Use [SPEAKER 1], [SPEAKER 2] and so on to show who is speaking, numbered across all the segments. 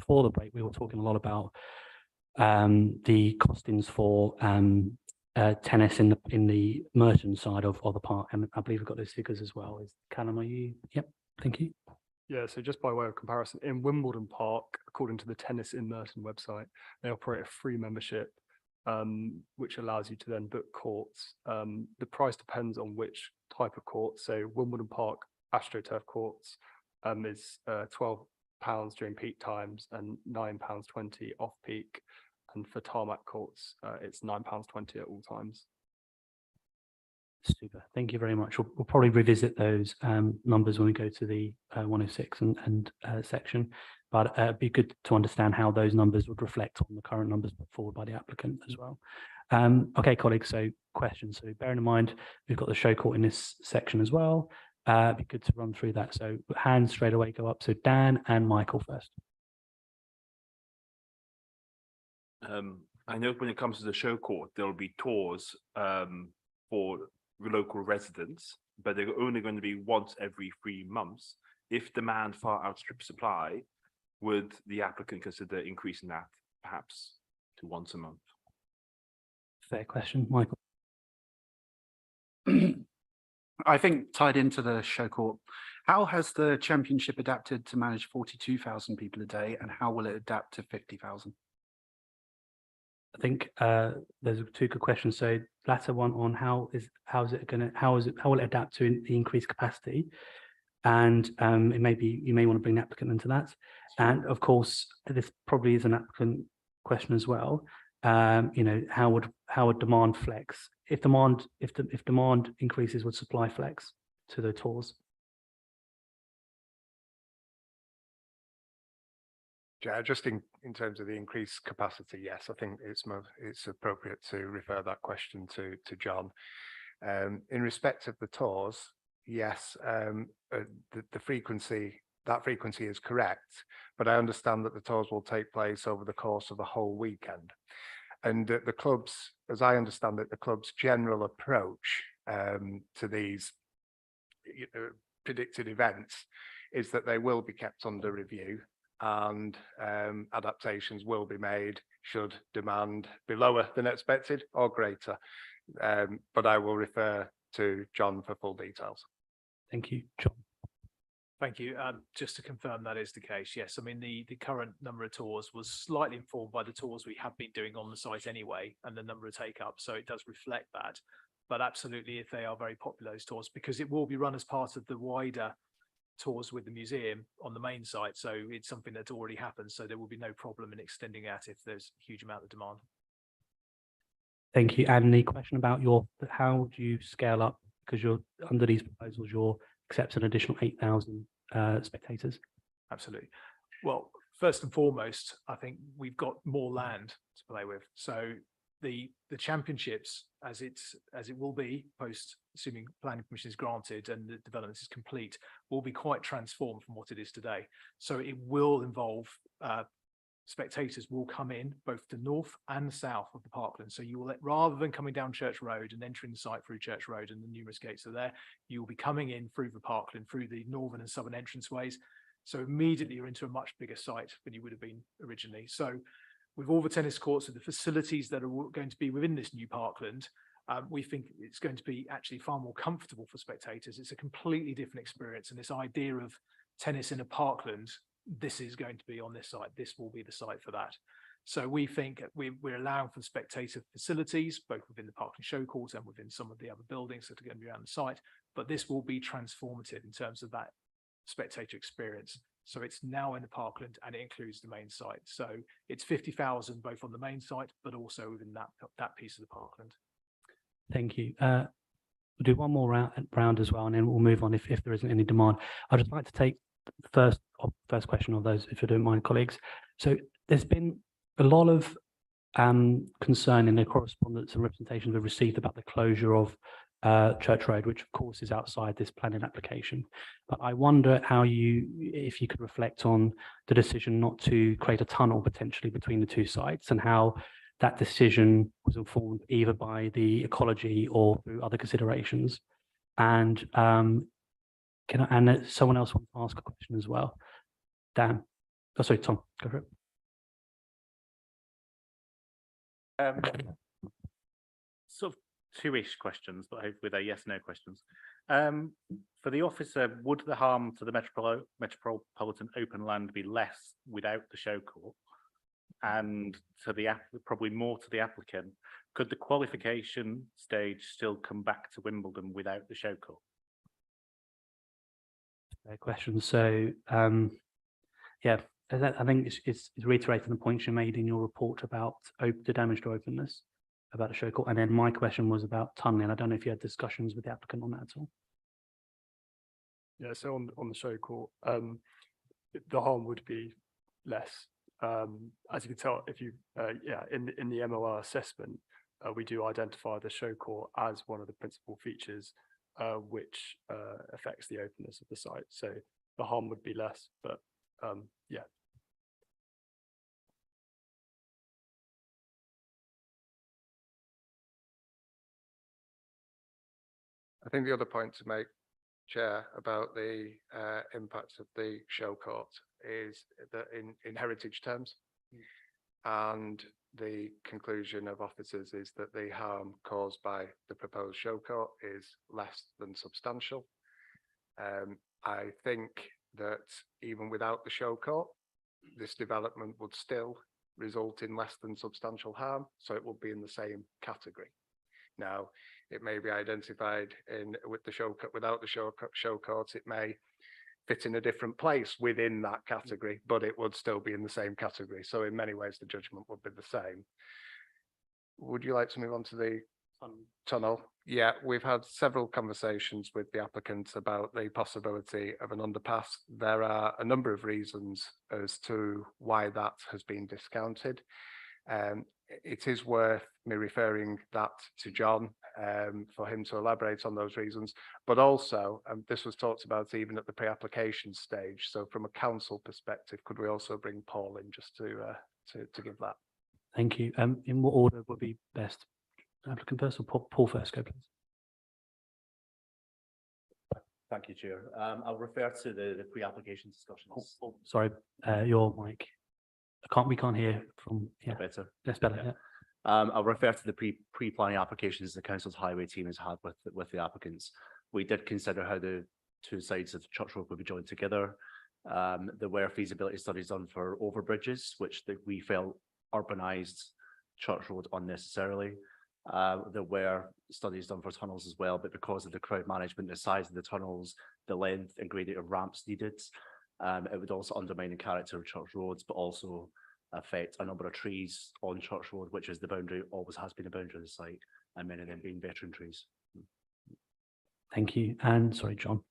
[SPEAKER 1] before the break, we were talking a lot about the costings for tennis in the merchant side of the park, and I believe we've got those figures as well. Is Callum, are you? Yep, thank you.
[SPEAKER 2] Yeah, so just by way of comparison, in Wimbledon Park, according to the Tennis in Merton website, they operate a free membership, which allows you to then book courts. The price depends on which type of court. So Wimbledon Park AstroTurf courts is £12 during peak times and £9.20 off peak. And for tarmac courts, it's £9.20 at all times.
[SPEAKER 1] Super. Thank you very much. We'll probably revisit those numbers when we go to the 106 and section, but it'd be good to understand how those numbers would reflect on the current numbers put forward by the applicant as well. Okay, colleagues, so questions. So bearing in mind, we've got the show court in this section as well. It'd be good to run through that. So hands straight away go up. So Dan and Michael first.
[SPEAKER 3] I know when it comes to the show court, there will be tours for local residents, but they're only going to be once every 3 months. If demand far outstrips supply, would the applicant consider increasing that perhaps to once a month?
[SPEAKER 1] Fair question, Michael.
[SPEAKER 4] I think tied into the show court, how has the championship adapted to manage 42,000 people a day, and how will it adapt to 50,000?
[SPEAKER 1] I think there's 2 good questions. So latter one on how will it adapt to the increased capacity, and it may be you may want to bring the applicant into that, and of course this probably is an applicant question as well. You know, how would demand flex if demand increases, would supply flex to the tours?
[SPEAKER 5] Yeah, just in terms of the increased capacity, yes, I think it's appropriate to refer that question to John. In respect of the tours, yes, the frequency is correct, but I understand that the tours will take place over the course of the whole weekend. And the clubs, as I understand it, the club's general approach to these predicted events is that they will be kept under review, and adaptations will be made should demand be lower than expected or greater. But I will refer to John for full details.
[SPEAKER 1] Thank you, John.
[SPEAKER 6] Thank you. Just to confirm that is the case, yes. I mean, the current number of tours was slightly informed by the tours we have been doing on the site anyway, and the number of take-ups, so it does reflect that. But absolutely, if they are very popular, those tours, because it will be run as part of the wider tours with the museum on the main site, so it's something that's already happened, so there will be no problem in extending that if there's a huge amount of demand.
[SPEAKER 1] Thank you. And the question about how do you scale up, because you're under these proposals, you're accept an additional 8,000 spectators?
[SPEAKER 6] Absolutely. Well, first and foremost, I think we've got more land to play with. So the championships, as it will be post, assuming planning permission is granted and the development is complete, will be quite transformed from what it is today. So it will involve spectators will come in both the north and the south of the Parkland. So you will, rather than coming down Church Road and entering the site through Church Road and the numerous gates are there, you will be coming in through the Parkland, through the northern and southern entranceways. So immediately you're into a much bigger site than you would have been originally. So with all the tennis courts and the facilities that are going to be within this new Parkland, we think it's going to be actually far more comfortable for spectators. It's a completely different experience, and this idea of tennis in a Parkland, this is going to be on this site. This will be the site for that. So we think we're allowing for spectator facilities, both within the Parkland show court and within some of the other buildings that are going to be around the site, but this will be transformative in terms of that spectator experience. So it's now in the Parkland and it includes the main site. So it's 50,000 both on the main site, but also within that piece of the Parkland.
[SPEAKER 1] Thank you. We'll do one more round as well, and then we'll move on if there isn't any demand. I'd just like to take the first question of those, if you don't mind, colleagues. So there's been a lot of concern in the correspondence and representations we've received about the closure of Church Road, which of course is outside this planning application. But I wonder if you could reflect on the decision not to create a tunnel potentially between the two sites, and how that decision was informed either by the ecology or through other considerations. And someone else wants to ask a question as well. Dan. Oh, sorry, Tom, go for it.
[SPEAKER 7] Sort of two-ish questions, but hopefully they're yes/no questions. For the officer, would the harm to the metropolitan open land be less without the show court? And to the probably more to the applicant, could the qualification stage still come back to Wimbledon without the show court?
[SPEAKER 1] Fair question. So, yeah, I think it's reiterating the points you made in your report about the damage to openness, about the show court. And then my question was about tunneling. I don't know if you had discussions with the applicant on that at all.
[SPEAKER 2] Yeah, so on the show court, the harm would be less. As you can tell, if you, in the MOR assessment, we do identify the show court as one of the principal features which affects the openness of the site. So the harm would be less, but yeah.
[SPEAKER 5] I think the other point to make, Chair, about the impacts of the show court is that in heritage terms, and the conclusion of officers is that the harm caused by the proposed show court is less than substantial. I think that even without the show court, this development would still result in less than substantial harm, so it would be in the same category. Now, it may be identified with the show without the show court, it may fit in a different place within that category, but it would still be in the same category. So in many ways, the judgment would be the same. Would you like to move on to the tunnel? Yeah, we've had several conversations with the applicant about the possibility of an underpass. There are a number of reasons as to why that has been discounted. It is worth me referring that to John for him to elaborate on those reasons, but also this was talked about even at the pre-application stage. So from a council perspective, could we also bring Paul in just to give that?
[SPEAKER 1] Thank you. In what order would be best? Applicant first or Paul first, go please.
[SPEAKER 8] Thank you, Chair. I'll refer to the pre-application discussions.
[SPEAKER 1] Oh, sorry, your mic. We can't hear from here.
[SPEAKER 8] Better.
[SPEAKER 1] That's better.
[SPEAKER 8] Yeah.
[SPEAKER 1] Yeah.
[SPEAKER 8] I'll refer to the pre-planning applications the council's highway team has had with the applicants. We did consider how the two sides of the Church Road would be joined together. There were feasibility studies done for overbridges, which we felt urbanised Church Road unnecessarily. There were studies done for tunnels as well, but because of the crowd management, the size of the tunnels, the length and gradient of ramps needed, it would also undermine the character of Church Roads, but also affect a number of trees on Church Road, which is the boundary, always has been the boundary of the site, and many of them being veteran trees.
[SPEAKER 1] Thank you. And sorry, John.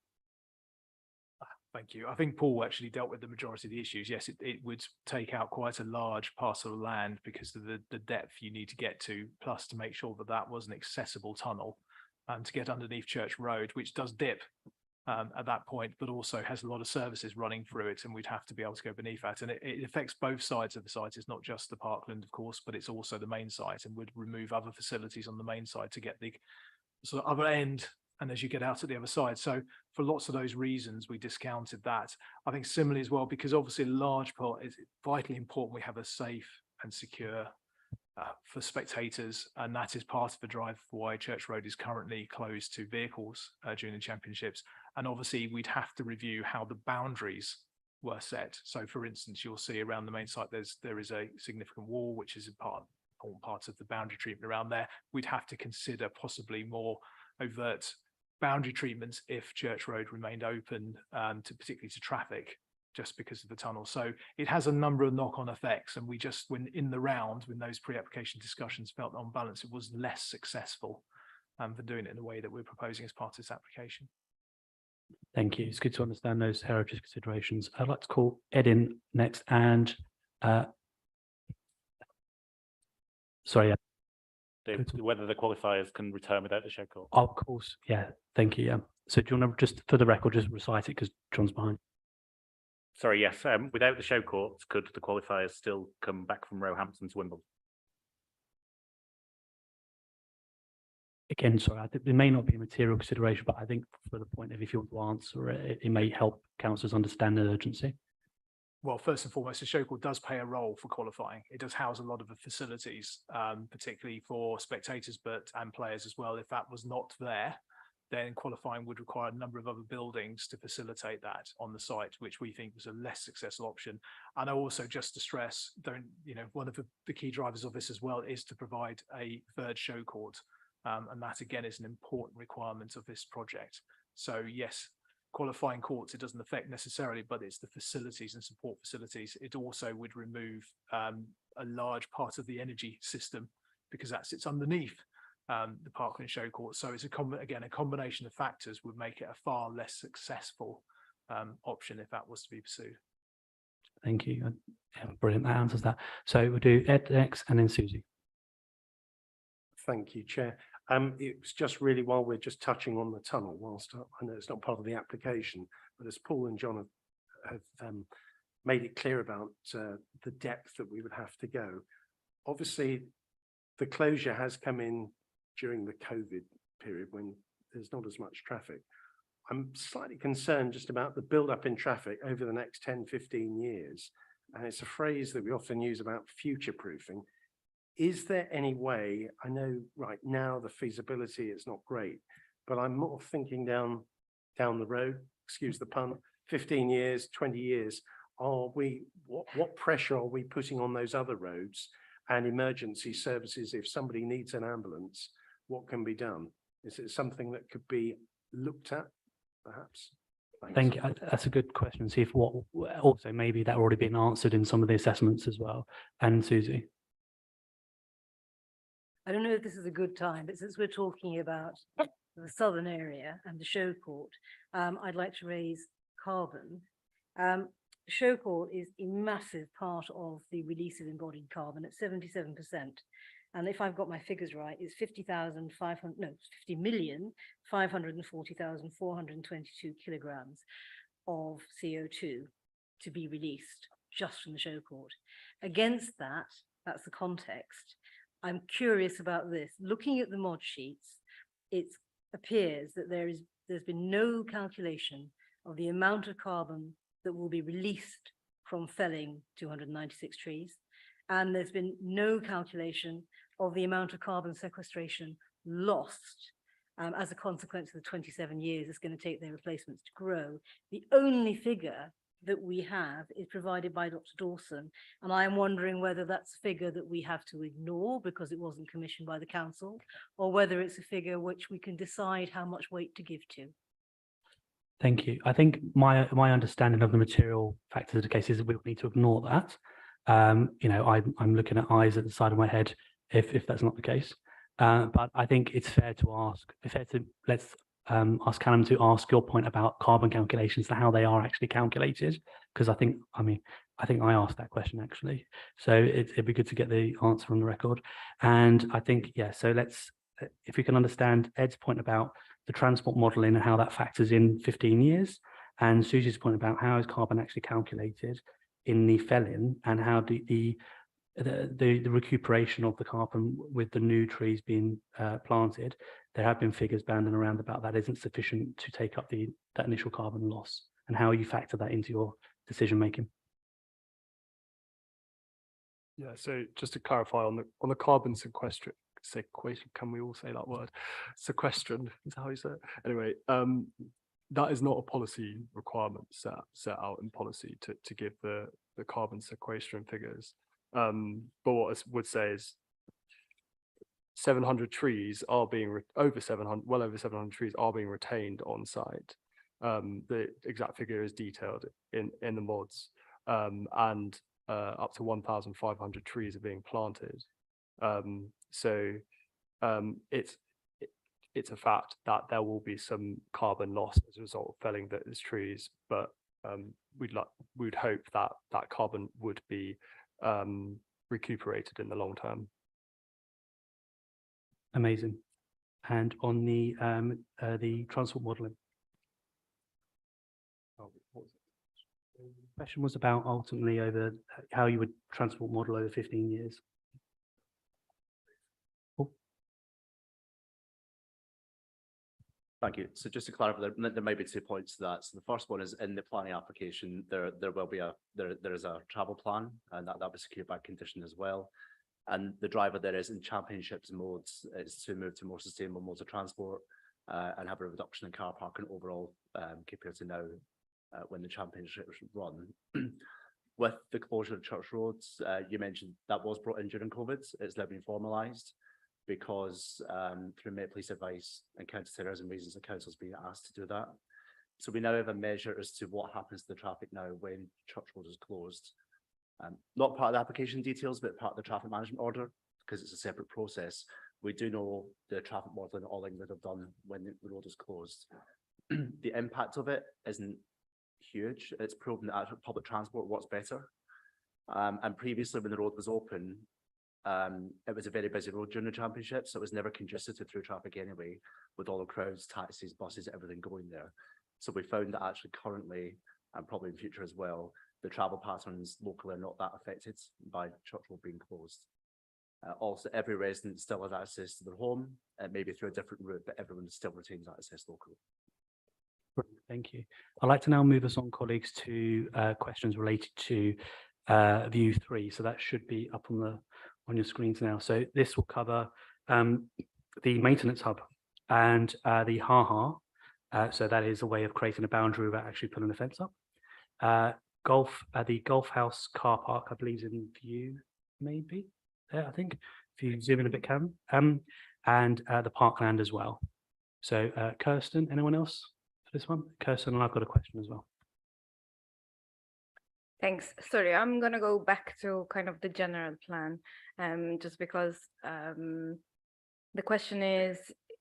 [SPEAKER 6] Thank you. I think Paul actually dealt with the majority of the issues. Yes, it would take out quite a large parcel of land because of the depth you need to get to, plus to make sure that that was an accessible tunnel to get underneath Church Road, which does dip at that point, but also has a lot of services running through it, and we'd have to be able to go beneath that. And it affects both sides of the site. It's not just the Parkland, of course, but it's also the main site, and would remove other facilities on the main side to get the sort of other end, and as you get out at the other side. So for lots of those reasons, we discounted that. I think similarly as well, because obviously a large part is vitally important we have a safe and secure for spectators, and that is part of the drive for why Church Road is currently closed to vehicles during the championships. And obviously we'd have to review how the boundaries were set. So for instance, you'll see around the main site there is a significant wall, which is all part of the boundary treatment around there. We'd have to consider possibly more overt boundary treatments if Church Road remained open, particularly to traffic, just because of the tunnel. So it has a number of knock-on effects, and we just, when in the round, when those pre-application discussions, felt on balance it was less successful for doing it in the way that we're proposing as part of this application.
[SPEAKER 1] Thank you. It's good to understand those heritage considerations. I'd like to call Ed in next, and sorry.
[SPEAKER 7] Whether the qualifiers can return without the show court.
[SPEAKER 1] Of course, yeah. Thank you. Yeah. So do you want to just, for the record, just recite it because John's behind?
[SPEAKER 7] Sorry, yes. Without the show court, could the qualifiers still come back from Roehampton to Wimbledon?
[SPEAKER 1] Again, sorry, I think there may not be a material consideration, but I think for the point of if you want to answer it, it may help councillors understand the urgency.
[SPEAKER 6] well, first and foremost, the show court does play a role for qualifying. It does house a lot of the facilities, particularly for spectators, and players as well. If that was not there, then qualifying would require a number of other buildings to facilitate that on the site, which we think was a less successful option. And I also, just to stress, one of the key drivers of this as well is to provide a third show court. And that again is an important requirement of this project. So yes, qualifying courts, it doesn't affect necessarily, but it's the facilities and support facilities. It also would remove a large part of the energy system, because that sits underneath the Parkland show court. So it's a combination of factors would make it a far less successful option if that was to be pursued.
[SPEAKER 1] Thank you. Yeah, brilliant. That answers that. So we'll do Ed next and then Susie.
[SPEAKER 9] Thank you, Chair. It was just really, while we're just touching on the tunnel, whilst I know it's not part of the application, but as Paul and John have made it clear about the depth that we would have to go. Obviously, the closure has come in during the COVID period when there's not as much traffic. I'm slightly concerned just about the build-up in traffic over the next 10, 15 years. And it's a phrase that we often use about future-proofing. Is there any way, I know right now the feasibility is not great, but I'm more thinking down the road, excuse the pun, 15 years, 20 years, what pressure are we putting on those other roads and emergency services? If somebody needs an ambulance, what can be done? Is it something that could be looked at, perhaps? Thanks.
[SPEAKER 1] Thank you. That's a good question. See if also maybe that already been answered in some of the assessments as well. And Susie.
[SPEAKER 10] I don't know if this is a good time, but since we're talking about the southern area and the show court, I'd like to raise carbon. Show court is a massive part of the release of embodied carbon at 77%. And if I've got my figures right, it's 50,540,422 kilograms of CO2 to be released just from the show court. Against that, that's the context. I'm curious about this. Looking at the mod sheets, it appears that there's been no calculation of the amount of carbon that will be released from felling 296 trees. And there's been no calculation of the amount of carbon sequestration lost as a consequence of the 27 years it's going to take their replacements to grow. The only figure that we have is provided by Dr. Dawson, and I'm wondering whether that's a figure that we have to ignore because it wasn't commissioned by the council, or whether it's a figure which we can decide how much weight to give to.
[SPEAKER 1] Thank you. I think my understanding of the material factors of the case is that we need to ignore that. I'm looking at eyes at the side of my head if that's not the case. But I think it's fair to let's ask Callum to ask your point about carbon calculations and how they are actually calculated, because I think I asked that question actually. So it'd be good to get the answer on the record. And I think, yeah, so if we can understand Ed's point about the transport modelling and how that factors in 15 years, and Susie's point about how is carbon actually calculated in the felling, and how the recuperation of the carbon with the new trees being planted. There have been figures banding around about that isn't sufficient to take up that initial carbon loss, and how you factor that into your decision making.
[SPEAKER 2] Yeah, so just to clarify on the carbon sequestration, can we all say that word? Sequestration is how you say it. Anyway, that is not a policy requirement set out in policy to give the carbon sequestration figures. But what I would say is 700 trees are being well over 700 trees are being retained on site. The exact figure is detailed in the mods, and up to 1,500 trees are being planted. So it's a fact that there will be some carbon loss as a result of felling those trees, but we'd hope that that carbon would be recuperated in the long term.
[SPEAKER 1] Amazing. And on the transport modelling. The question was about ultimately over how you would transport model over 15 years.
[SPEAKER 8] Thank you. So just to clarify, there may be 2 points to that. So the first one is in the planning application, there will be there is a travel plan, and that was secured by condition as well. And the driver there is in championships modes is to move to more sustainable modes of transport and have a reduction in car parking overall compared to now when the championships run. With the closure of church roads, you mentioned that was brought in during COVID. It's now been formalised, because through Met Police advice and counter-terrorism reasons, the council's been asked to do that. So we now have a measure as to what happens to the traffic now when church road is closed. Not part of the application details, but part of the traffic management order, because it's a separate process. We do know the traffic modelling all England have done when the road is closed. The impact of it isn't huge. It's proven that actual public transport works better. And previously when the road was open, it was a very busy road during the championship, so it was never congested to through traffic anyway, with all the crowds, taxis, buses, everything going there. So we found that actually currently, and probably in future as well, the travel patterns locally are not that affected by church road being closed. Also, every resident still has access to their home, maybe through a different route, but everyone still retains access locally.
[SPEAKER 1] Thank you. I'd like to now move us on, colleagues, to questions related to view 3. So that should be up on your screens now. So this will cover the maintenance hub and the ha-ha. So that is a way of creating a boundary without actually putting a fence up. The golf house car park, I believe, is in view, maybe there, I think, if you zoom in a bit, Karen, and the Parkland as well. So Kirsten, anyone else for this one? Kirsten, and I've got a question as well.
[SPEAKER 11] Thanks. Sorry, I'm going to go back to kind of the general plan, just because the question is,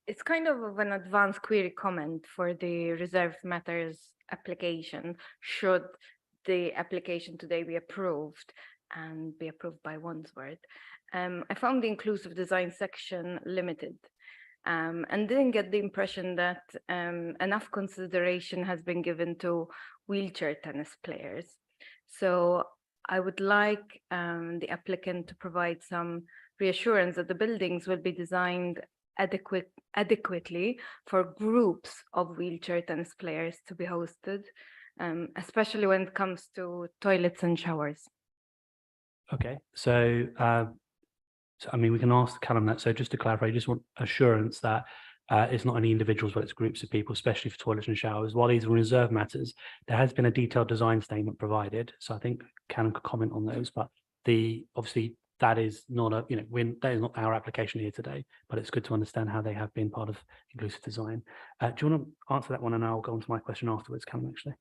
[SPEAKER 11] it's kind of an advanced query comment for the reserved matters application. Should the application today be approved and be approved by Wandsworth? I found the inclusive design section limited and didn't get the impression that enough consideration has been given to wheelchair tennis players. So I would like the applicant to provide some reassurance that the buildings will be designed adequately for groups of wheelchair tennis players to be hosted, especially when it comes to toilets and showers.
[SPEAKER 1] Okay, so I mean, we can ask Callum that. So just to clarify, you just want assurance that it's not only individuals, but it's groups of people, especially for toilets and showers. While these are reserved matters, there has been a detailed design statement provided. So I think Callum could comment on those, but obviously that is not that is not our application here today, but it's good to understand how they have been part of inclusive design. Do you want to answer that one, and I'll go on to my question afterwards, Callum, actually?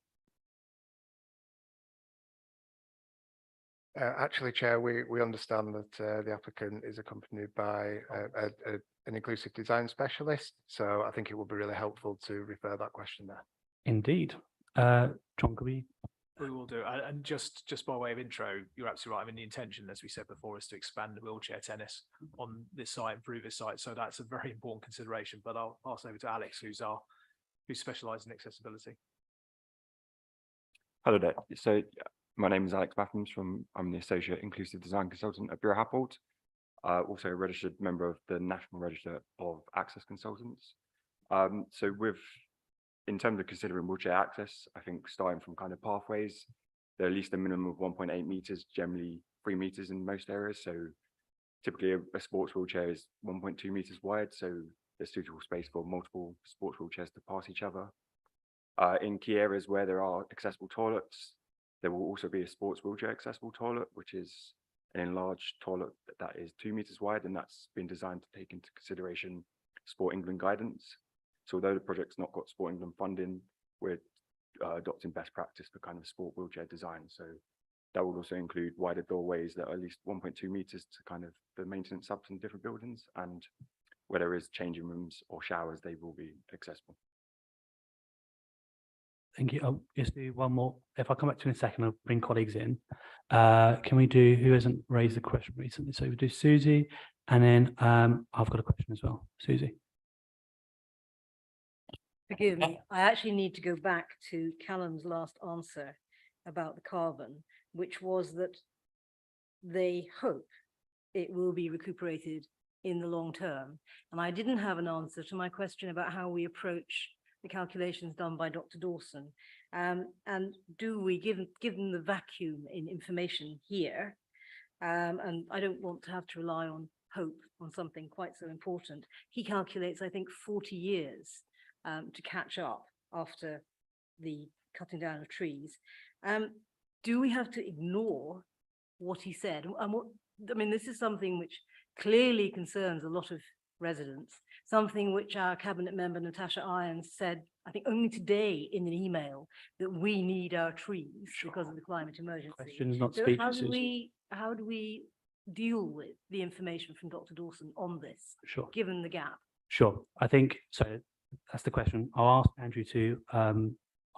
[SPEAKER 5] Actually, Chair, we understand that the applicant is accompanied by an inclusive design specialist, so I think it would be really helpful to refer that question there.
[SPEAKER 1] Indeed. John, could we?
[SPEAKER 6] We will do. And just by way of intro, you're absolutely right. I mean, the intention, as we said before, is to expand the wheelchair tennis on this site and through this site. So that's a very important consideration. But I'll pass over to Alex, who specialises in accessibility.
[SPEAKER 12] Hello there. So my name is Alex Bathams I'm the Associate Inclusive Design Consultant at Bureau Happold, also a registered member of the National Register of Access Consultants. So in terms of considering wheelchair access, I think starting from kind of pathways, they're at least a minimum of 1.8 meters, generally 3 meters in most areas. So typically a sports wheelchair is 1.2 meters wide. So there's suitable space for multiple sports wheelchairs to pass each other. In key areas where there are accessible toilets, there will also be a sports wheelchair accessible toilet, which is an enlarged toilet that is 2 meters wide, and that's been designed to take into consideration Sport England guidance. So although the project's not got Sport England funding, we're adopting best practice for kind of sport wheelchair design. So that will also include wider doorways that are at least 1.2 meters to kind of the maintenance hubs in different buildings, and where there is changing rooms or showers, they will be accessible.
[SPEAKER 1] Thank you. I'll just do one more. If I come back to you in a second, I'll bring colleagues in. Can we do who hasn't raised the question recently? So we do Susie, and then I've got a question as well. Susie.
[SPEAKER 10] Forgive me, I actually need to go back to Callum's last answer about the carbon, which was that they hope it will be recuperated in the long term. And I didn't have an answer to my question about how we approach the calculations done by Dr. Dawson. And do we, given the vacuum in information here, and I don't want to have to rely on hope on something quite so important. He calculates, I think, 40 years to catch up after the cutting down of trees. Do we have to ignore what he said? And what, I mean, this is something which clearly concerns a lot of residents, something which our cabinet member Natasha Irons said, I think only today in an email, that we need our trees because of the climate emergency.
[SPEAKER 1] Questions, not
[SPEAKER 10] So
[SPEAKER 1] speeches.
[SPEAKER 10] how do we deal with the information from Dr. Dawson on this,
[SPEAKER 1] Sure.
[SPEAKER 10] given the gap?
[SPEAKER 1] Sure. I think so. That's the question. I'll ask Andrew to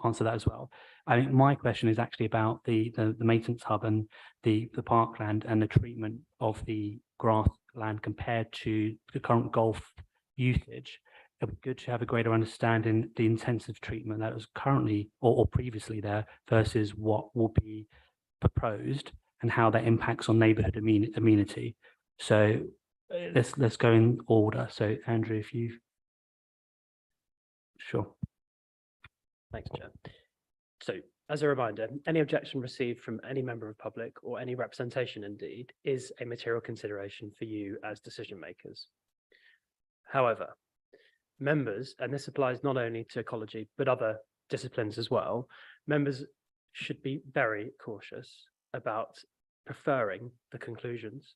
[SPEAKER 1] answer that as well. I think my question is actually about the maintenance hub and the parkland and the treatment of the grassland compared to the current golf usage. It would be good to have a greater understanding the intensive treatment that was currently or previously there versus what will be proposed and how that impacts on neighbourhood amenity. So let's go in order. So Andrew, if you sure.
[SPEAKER 13] Thanks, Chair. So as a reminder, any objection received from any member of public or any representation indeed is a material consideration for you as decision makers. However, members, and this applies not only to ecology, but other disciplines as well, members should be very cautious about preferring the conclusions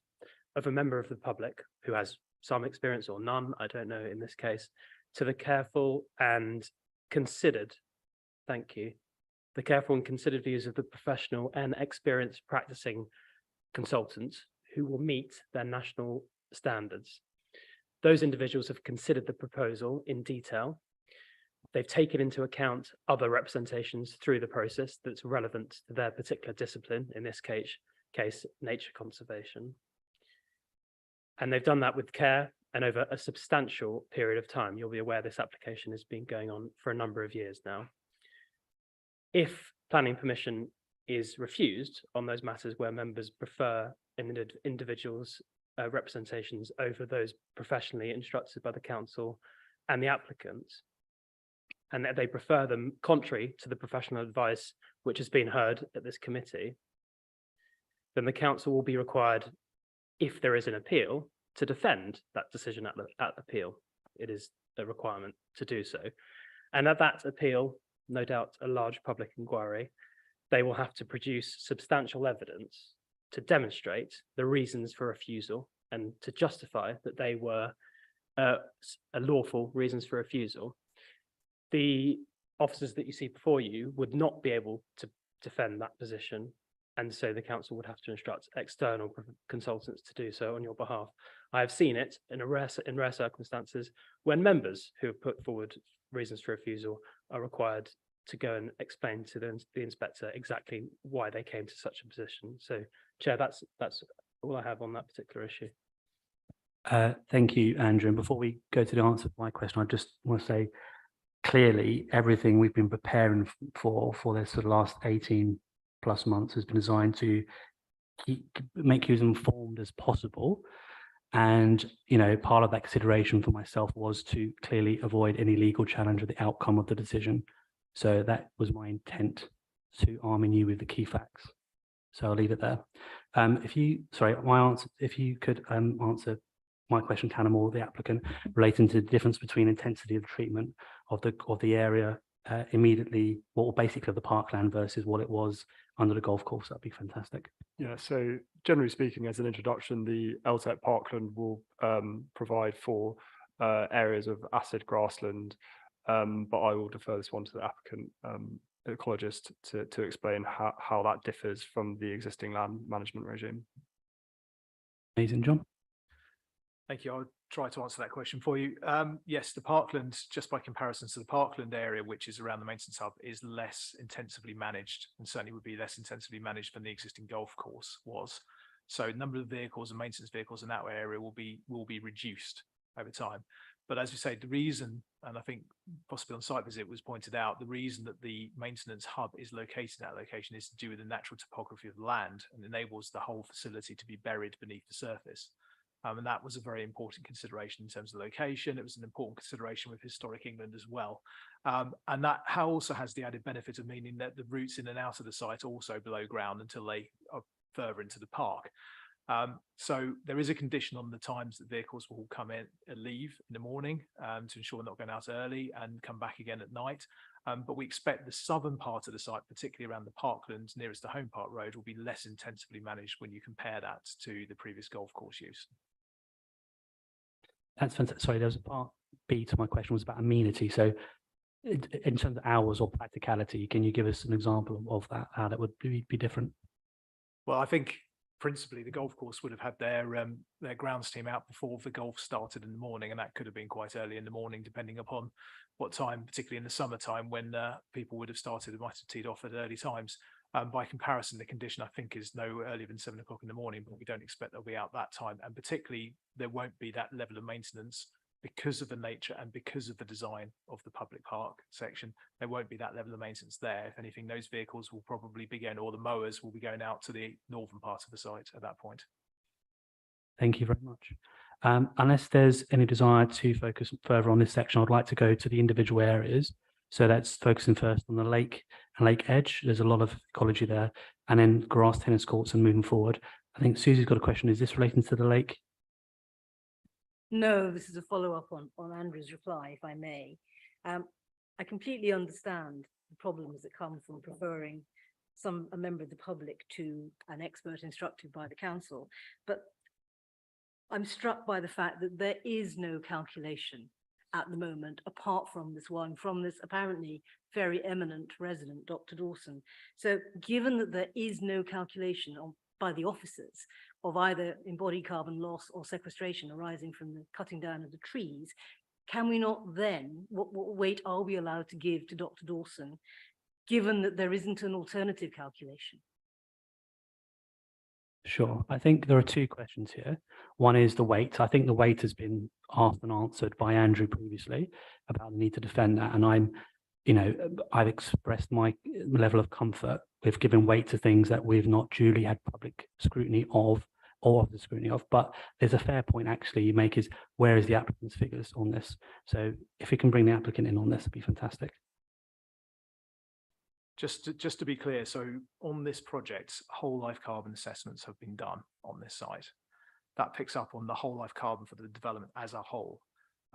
[SPEAKER 13] of a member of the public who has some experience or none, I don't know in this case, to the careful and considered, thank you, the careful and considered views of the professional and experienced practicing consultants who will meet their national standards. Those individuals have considered the proposal in detail. They've taken into account other representations through the process that's relevant to their particular discipline, in this case, nature conservation. And they've done that with care and over a substantial period of time. You'll be aware this application has been going on for a number of years now. If planning permission is refused on those matters where members prefer an individual's representations over those professionally instructed by the council and the applicant, and that they prefer them contrary to the professional advice which has been heard at this committee, then the council will be required, if there is an appeal, to defend that decision at appeal. It is a requirement to do so. And at that appeal, no doubt a large public inquiry, they will have to produce substantial evidence to demonstrate the reasons for refusal and to justify that they were a lawful reasons for refusal. The officers that you see before you would not be able to defend that position, and so the council would have to instruct external consultants to do so on your behalf. I have seen it in rare circumstances when members who have put forward reasons for refusal are required to go and explain to the inspector exactly why they came to such a position. So, Chair, that's all I have on that particular issue.
[SPEAKER 1] Thank you, Andrew. And before we go to the answer to my question, I just want to say clearly everything we've been preparing for this for the last 18 plus months has been designed to make you as informed as possible. And, you know, part of that consideration for myself was to clearly avoid any legal challenge of the outcome of the decision. So that was my intent, to arming you with the key facts. So I'll leave it there. If you could answer my question, Cannamore, the applicant, relating to the difference between intensity of treatment of the area immediately, or basically of the parkland versus what it was under the golf course, that'd be fantastic.
[SPEAKER 2] Yeah, so generally speaking, as an introduction, the LTEC Parkland will provide for areas of acid grassland, but I will defer this one to the applicant ecologist to explain how that differs from the existing land management regime.
[SPEAKER 1] Amazing, John.
[SPEAKER 6] Thank you. I'll try to answer that question for you. Yes, the parkland, just by comparison to the parkland area, which is around the maintenance hub, is less intensively managed, and certainly would be less intensively managed than the existing golf course was. So number of vehicles and maintenance vehicles in that area will be reduced over time. But as you say, the reason, and I think possibly on site visit was pointed out, the reason that the maintenance hub is located in that location is to do with the natural topography of the land and enables the whole facility to be buried beneath the surface. And that was a very important consideration in terms of location. It was an important consideration with Historic England as well. And that also has the added benefit of meaning that the routes in and out of the site are also below ground until they are further into the park. So there is a condition on the times that vehicles will come in and leave in the morning to ensure they're not going out early and come back again at night. But we expect the southern part of the site, particularly around the Parkland nearest to Home Park Road, will be less intensively managed when you compare that to the previous golf course use.
[SPEAKER 1] That's fantastic. Sorry, there was a part B to my question was about amenity. So in terms of hours or practicality, can you give us an example of that, how that would be different?
[SPEAKER 6] Well, I think principally the golf course would have had their grounds team out before the golf started in the morning, and that could have been quite early in the morning, depending upon what time, particularly in the summertime when people would have started, it might have teed off at early times. By comparison, the condition I think is no earlier than 7 o'clock in the morning, but we don't expect they'll be out that time. And particularly there won't be that level of maintenance because of the nature and because of the design of the public park section. There won't be that level of maintenance there. If anything, those vehicles will probably be going, or the mowers will be going out to the northern part of the site at that point.
[SPEAKER 1] Thank you very much. Unless there's any desire to focus further on this section, I'd like to go to the individual areas. So that's focusing first on the lake and lake edge. There's a lot of ecology there, and then grass tennis courts and moving forward. I think Susie's got a question. Is this relating to the lake?
[SPEAKER 10] No, this is a follow-up on Andrew's reply, if I may. I completely understand the problems that come from preferring a member of the public to an expert instructed by the council, but I'm struck by the fact that there is no calculation at the moment, apart from this one, from this apparently very eminent resident, Dr. Dawson. So given that there is no calculation by the officers of either embodied carbon loss or sequestration arising from the cutting down of the trees, can we not then, what weight are we allowed to give to Dr. Dawson, given that there isn't an alternative calculation?
[SPEAKER 1] Sure. I think there are two questions here. One is the weight. I think the weight has been asked and answered by Andrew previously about the need to defend that. And I've expressed my level of comfort with giving weight to things that we've not duly had public scrutiny of, but there's a fair point actually you make is, where is the applicant's figures on this? So if we can bring the applicant in on this, it'd be fantastic.
[SPEAKER 6] Just to be clear, so on this project, whole life carbon assessments have been done on this site. That picks up on the whole life carbon for the development as a whole.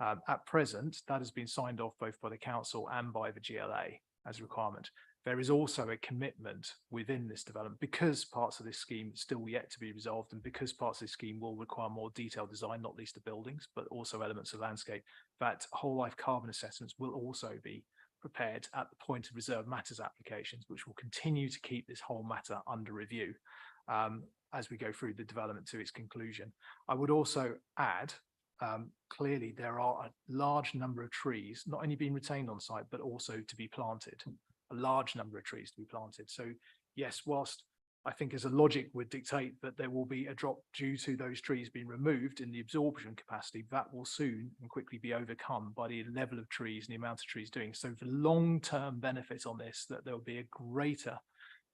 [SPEAKER 6] At present, that has been signed off both by the council and by the GLA as a requirement. There is also a commitment within this development, because parts of this scheme still yet to be resolved, and because parts of this scheme will require more detailed design, not least the buildings, but also elements of landscape, that whole life carbon assessments will also be prepared at the point of reserve matters applications, which will continue to keep this whole matter under review as we go through the development to its conclusion. I would also add, clearly there are a large number of trees not only being retained on site, but also to be planted, a large number of trees to be planted. So yes, whilst I think as a logic would dictate that there will be a drop due to those trees being removed in the absorption capacity, that will soon and quickly be overcome by the level of trees and the amount of trees doing. So for long-term benefits on this, that there will be a greater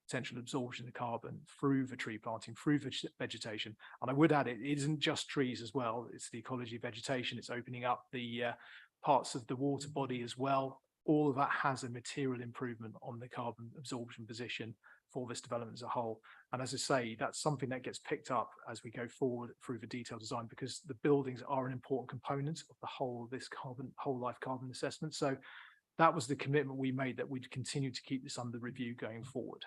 [SPEAKER 6] potential absorption of carbon through the tree planting, through the vegetation. And I would add, it isn't just trees as well, it's the ecology of vegetation, it's opening up the parts of the water body as well. All of that has a material improvement on the carbon absorption position for this development as a whole. And as I say, that's something that gets picked up as we go forward through the detailed design, because the buildings are an important component of the whole of this whole life carbon assessment. So that was the commitment we made, that we'd continue to keep this under review going forward.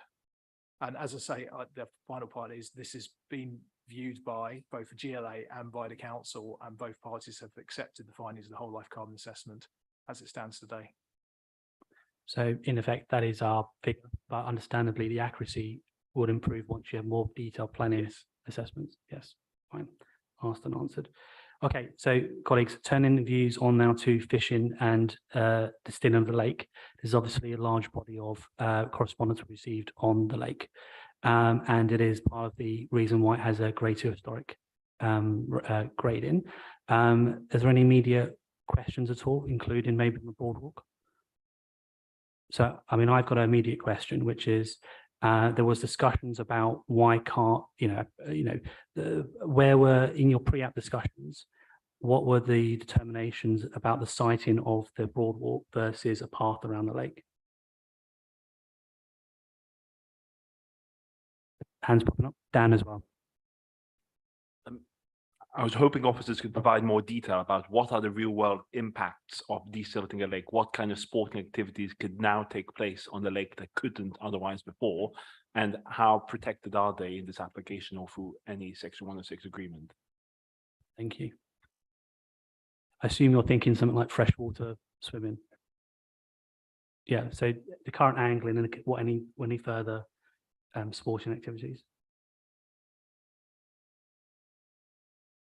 [SPEAKER 6] And as I say, the final part is this has been viewed by both the GLA and by the council, and both parties have accepted the findings of the whole life carbon assessment as it stands today.
[SPEAKER 1] So in effect, that is our figure, but understandably the accuracy would improve once you have more detailed planning assessments. Yes, fine, asked and answered. Okay, so colleagues, turning the views on now to fishing and the stilling of the lake. There's obviously a large body of correspondence received on the lake, and it is part of the reason why it has a Grade 2 historic grading. Is there any immediate questions at all, including maybe the boardwalk? So, I mean, I've got an immediate question, which is, There was discussions about why can't, where were in your pre-app discussions, what were the determinations about the siting of the boardwalk versus a path around the lake? Hands popping up. Dan as well.
[SPEAKER 3] I was hoping officers could provide more detail about what are the real world impacts of desilting a lake, what kind of sporting activities could now take place on the lake that couldn't otherwise before, and how protected are they in this application or through any Section 106 agreement?
[SPEAKER 1] Thank you. I assume you're thinking something like freshwater swimming. Yeah, so the current angling and what any further sporting activities.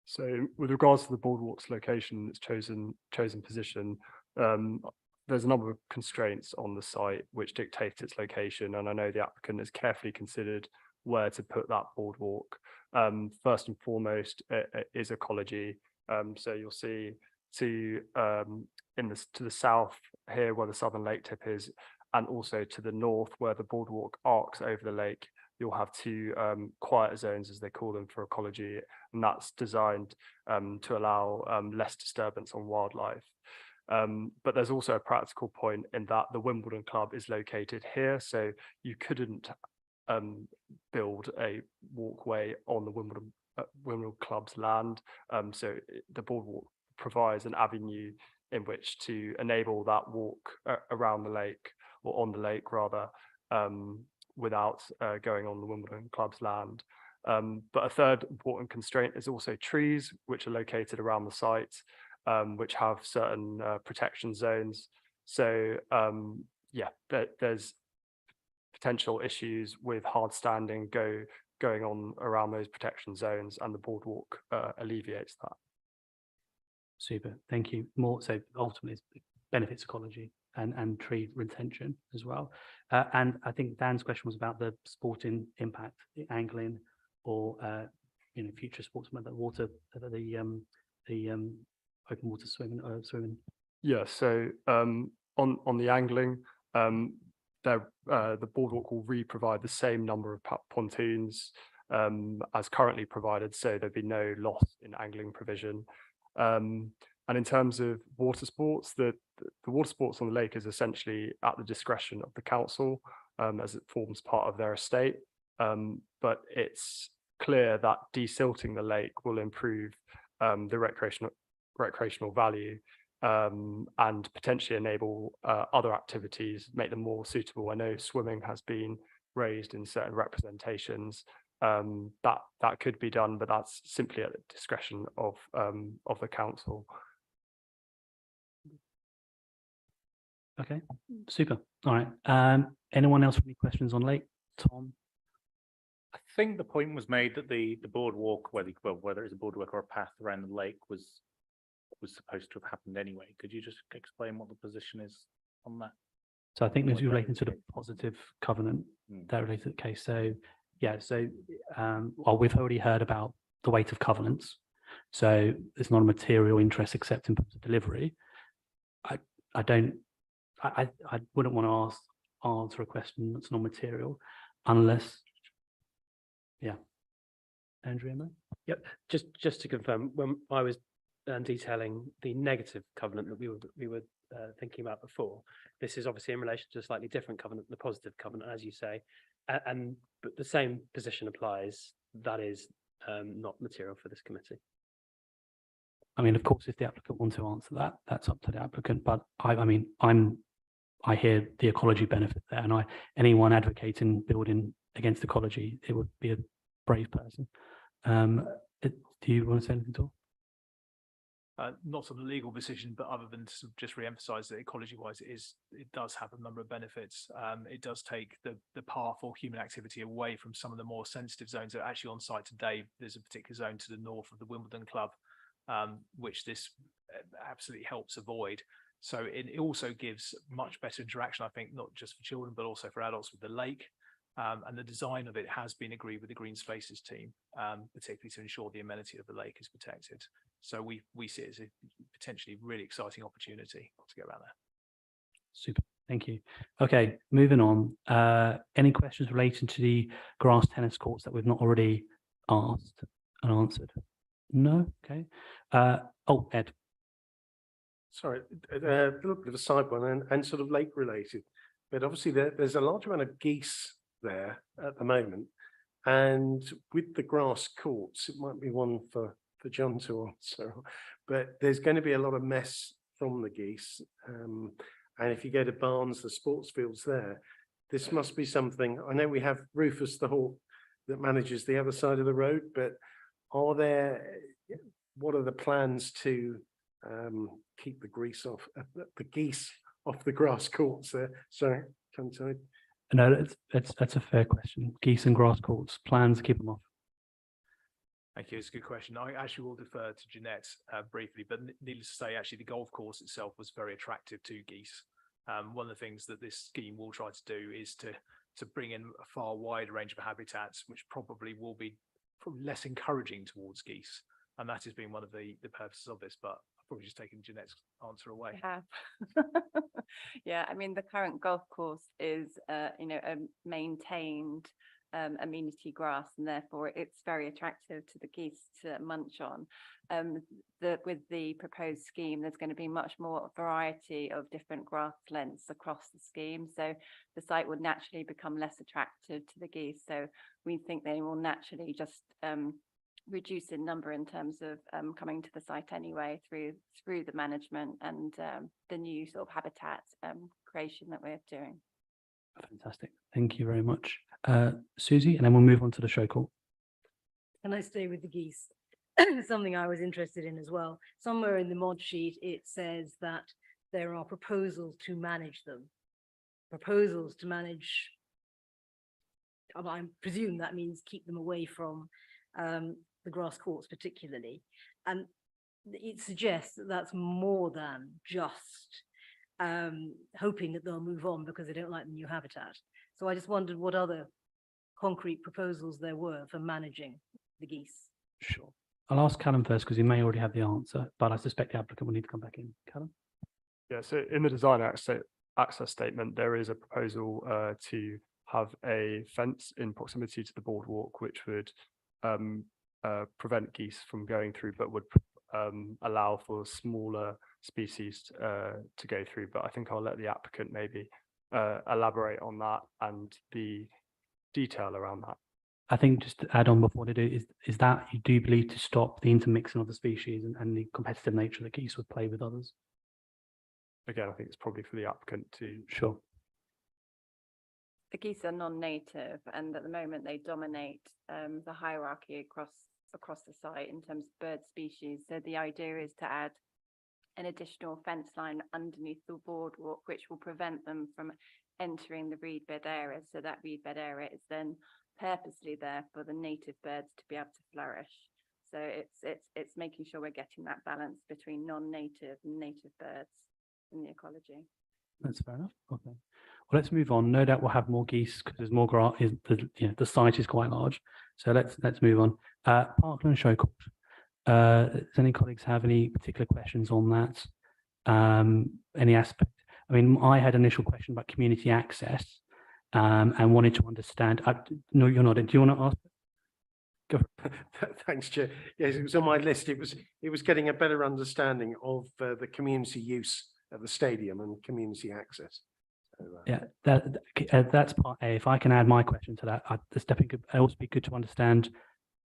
[SPEAKER 2] So with regards to the boardwalk's location, its chosen position, there's a number of constraints on the site which dictate its location, and I know the applicant has carefully considered where to put that boardwalk. First and foremost is ecology. So you'll see to the south here where the southern lake tip is, and also to the north where the boardwalk arcs over the lake, you'll have two quiet zones, as they call them, for ecology, and that's designed to allow less disturbance on wildlife. But there's also a practical point in that the Wimbledon Club is located here, so you couldn't build a walkway on the Wimbledon Club's land. So the boardwalk provides an avenue in which to enable that walk around the lake, or on the lake rather, without going on the Wimbledon Club's land. But a third important constraint is also trees, which are located around the site, which have certain protection zones. So yeah, there's potential issues with hard standing going on around those protection zones, and the boardwalk alleviates that.
[SPEAKER 1] Super, thank you. More so ultimately it benefits ecology and tree retention as well. And I think Dan's question was about the sporting impact, the angling, or future sports, the water, the open water swimming.
[SPEAKER 2] Yeah, so on the angling, the boardwalk will re-provide the same number of pontoons as currently provided, so there'd be no loss in angling provision. And in terms of water sports, the water sports on the lake is essentially at the discretion of the council, as it forms part of their estate. But it's clear that desilting the lake will improve the recreational value, and potentially enable other activities, make them more suitable. I know swimming has been raised in certain representations. That could be done, but that's simply at the discretion of the council.
[SPEAKER 1] Okay, super. All right. Anyone else with any questions on lake? Tom?
[SPEAKER 7] I think the point was made that the boardwalk, whether it's a boardwalk or a path around the lake, was supposed to have happened anyway. Could you just explain what the position is on that?
[SPEAKER 1] So I think this is relating to the positive covenant, that related to the case. So yeah, so well, we've already heard about the weight of covenants. So it's not a material interest except in terms of delivery. I wouldn't want to answer a question that's non-material unless, yeah. Andrea?
[SPEAKER 13] Yep, just to confirm, when I was detailing the negative covenant that we were thinking about before, this is obviously in relation to a slightly different covenant, the positive covenant, as you say, but the same position applies. That is not material for this committee.
[SPEAKER 1] I mean, of course, if the applicant wants to answer that, that's up to the applicant. But I hear the ecology benefit there, and anyone advocating building against ecology, it would be a brave person. Do you want to say anything at all?
[SPEAKER 6] Not on the legal decision, but other than to just re-emphasize that ecology-wise, it does have a number of benefits. It does take the path or human activity away from some of the more sensitive zones that are actually on site today. There's a particular zone to the north of the Wimbledon Club, which this absolutely helps avoid. So it also gives much better interaction, I think, not just for children, but also for adults with the lake. And the design of it has been agreed with the Green Spaces team, particularly to ensure the amenity of the lake is protected. So we see it as a potentially really exciting opportunity to get around there.
[SPEAKER 1] Super. Thank you. Okay, moving on. Any questions relating to the grass tennis courts that we've not already asked and answered? No? Okay. Oh, Ed.
[SPEAKER 9] Sorry, a little bit of a side one and sort of lake related, but obviously there's a large amount of geese there at the moment. And with the grass courts, it might be one for John to answer, but there's going to be a lot of mess from the geese. And if you go to Barnes, the sports fields there, this must be something. I know we have Rufus the hawk that manages the other side of the road, but what are the plans to keep the geese off the grass courts there? Sorry, tongue-tied.
[SPEAKER 1] No, that's a fair question. Geese and grass courts, plans to keep them off.
[SPEAKER 6] Thank you. It's a good question. I actually will defer to Jeanette briefly, but needless to say, actually, the golf course itself was very attractive to geese. One of the things that this scheme will try to do is to bring in a far wider range of habitats, which probably will be less encouraging towards geese. And that has been one of the purposes of this, but I've probably just taken Jeanette's answer away.
[SPEAKER 14] Yeah. Yeah, I mean, the current golf course is, a maintained amenity grass, and therefore it's very attractive to the geese to munch on. With the proposed scheme, there's going to be much more variety of different grass lengths across the scheme, so the site would naturally become less attractive to the geese. So we think they will naturally just reduce in number in terms of coming to the site anyway through the management and the new sort of habitat creation that we're doing.
[SPEAKER 1] Fantastic. Thank you very much. Susie, and then we'll move on to the show call.
[SPEAKER 10] Can I stay with the geese? Something I was interested in as well. Somewhere in the mod sheet, it says that there are proposals to manage them. Proposals to manage, I presume that means keep them away from the grass courts particularly. And it suggests that that's more than just hoping that they'll move on because they don't like the new habitat. So I just wondered what other concrete proposals there were for managing the geese.
[SPEAKER 1] Sure. I'll ask Callum first because he may already have the answer, but I suspect the applicant will need to come back in. Callum?
[SPEAKER 2] Yeah, so in the design access statement, there is a proposal to have a fence in proximity to the boardwalk, which would prevent geese from going through, but would allow for smaller species to go through. But I think I'll let the applicant maybe elaborate on that and the detail around that.
[SPEAKER 1] I think just to add on before they do is that you do believe to stop the intermixing of the species and the competitive nature that geese would play with others?
[SPEAKER 2] Again, I think it's probably for the applicant to.
[SPEAKER 1] Sure.
[SPEAKER 14] The geese are non-native, and at the moment they dominate the hierarchy across the site in terms of bird species. So the idea is to add an additional fence line underneath the boardwalk, which will prevent them from entering the reed bed area. So that reed bed area is then purposely there for the native birds to be able to flourish. So it's making sure we're getting that balance between non-native and native birds in the ecology.
[SPEAKER 1] That's fair enough. Okay. Well, let's move on. No doubt we'll have more geese because there's more grass. The site is quite large. So let's move on. Parkland show court. Does any colleagues have any particular questions on that? Any aspect? I mean, I had an initial question about community access and wanted to understand. No, you're not. Do you want to ask? Go.
[SPEAKER 9] Thanks, Chair. Yes, it was on my list. It was getting a better understanding of the community use of the stadium and community access. So,
[SPEAKER 1] yeah, that's part A. If I can add my question to that, it's definitely good. It also be good to understand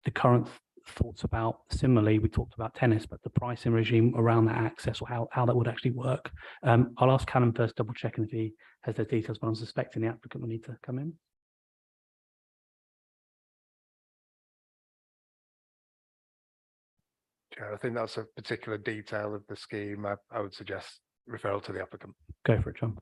[SPEAKER 1] the current thoughts about. Similarly, we talked about tennis, but the pricing regime around that access or how that would actually work. I'll ask Callum first, double checking if he has those details, but I'm suspecting the applicant will need to come in.
[SPEAKER 5] Chair, I think that's a particular detail of the scheme. I would suggest referral to the applicant.
[SPEAKER 1] Go for it, John.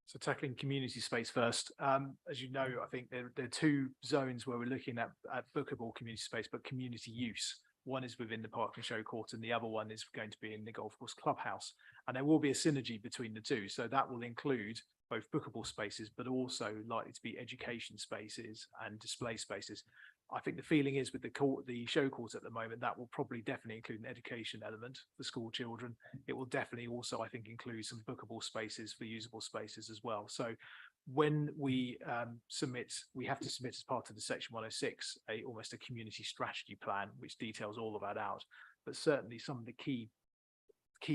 [SPEAKER 6] So tackling community space first, as you know, I think there are two zones where we're looking at bookable community space, but community use. One is within the Parkland show court and the other one is going to be in the golf course clubhouse. And there will be a synergy between the two. So that will include both bookable spaces, but also likely to be education spaces and display spaces. I think the feeling is with the show court at the moment, that will probably definitely include an education element for school children. It will definitely also, I think, include some bookable spaces for usable spaces as well. So when we submit, we have to submit as part of the Section 106, almost a community strategy plan, which details all of that out. But certainly some of the key